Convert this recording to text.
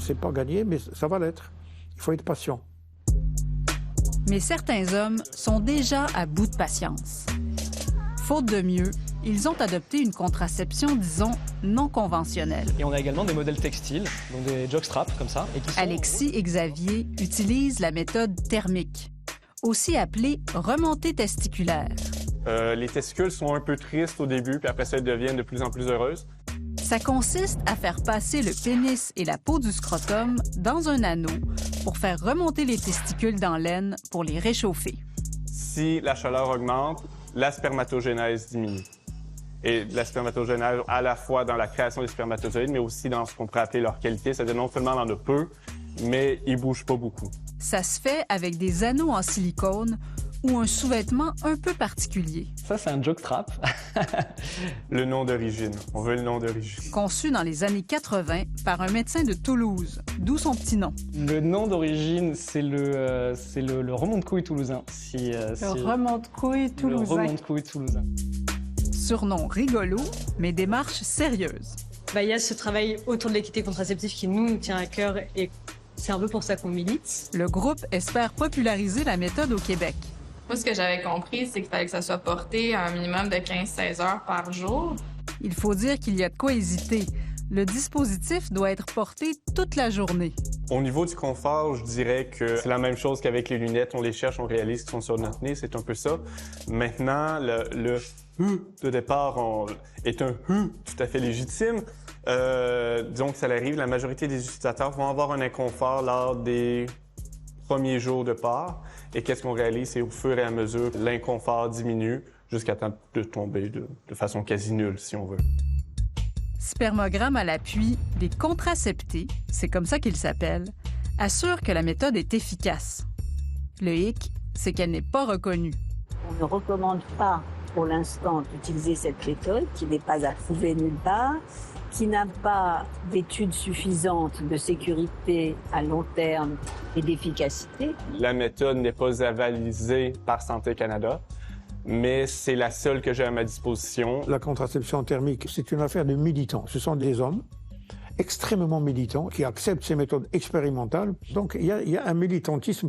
c'est pas gagné, mais ça va l'être. Il faut être patient. Mais certains hommes sont déjà à bout de patience. Faute de mieux, ils ont adopté une contraception, disons, non conventionnelle. Et on a également des modèles textiles, donc des jockstraps comme ça. Et qui sont... Alexis et Xavier utilisent la méthode thermique, aussi appelée remontée testiculaire. Les testicules sont un peu tristes au début, puis après ça, elles deviennent de plus en plus heureuses. Ça consiste à faire passer le pénis et la peau du scrotum dans un anneau pour faire remonter les testicules dans l'aine pour les réchauffer. Si la chaleur augmente, la spermatogénèse diminue. Et la spermatogénèse, à la fois dans la création des spermatozoïdes, mais aussi dans ce qu'on pourrait appeler leur qualité. C'est-à-dire non seulement on en a peu, mais ils bougent pas beaucoup. Ça se fait avec des anneaux en silicone ou un sous-vêtement un peu particulier. Ça, c'est un jockstrap. Le nom d'origine. On veut le nom d'origine. Conçu dans les années 80 par un médecin de Toulouse, d'où son petit nom. Le nom d'origine, c'est le remonte-couille toulousain. Le remonte-couille toulousain. Le remonte-couille toulousain. Surnom rigolo, mais démarche sérieuse. Il y a ce travail autour de l'équité contraceptive qui nous tient à cœur et c'est un peu pour ça qu'on milite. Le groupe espère populariser la méthode au Québec. Moi, ce que j'avais compris, c'est qu'il fallait que ça soit porté à un minimum de 15-16 heures par jour. Il faut dire qu'il y a de quoi hésiter. Le dispositif doit être porté toute la journée. Au niveau du confort, je dirais que c'est la même chose qu'avec les lunettes. On les cherche, on réalise qu'ils sont sur notre nez, c'est un peu ça. Maintenant, le de départ est un tout à fait légitime. Disons que ça arrive, la majorité des utilisateurs vont avoir un inconfort lors des premiers jours de part. Et qu'est-ce qu'on réalise, c'est au fur et à mesure, l'inconfort diminue jusqu'à temps de tomber de façon quasi nulle, si on veut. Spermogramme à l'appui, les contraceptés, c'est comme ça qu'ils s'appellent, assurent que la méthode est efficace. Le hic, c'est qu'elle n'est pas reconnue. On ne recommande pas pour l'instant d'utiliser cette méthode qui n'est pas approuvée nulle part, qui n'a pas d'études suffisantes de sécurité à long terme et d'efficacité. La méthode n'est pas avalisée par Santé Canada, mais c'est la seule que j'ai à ma disposition. La contraception thermique, c'est une affaire de militants. Ce sont des hommes extrêmement militants qui acceptent ces méthodes expérimentales. Donc il y a un militantisme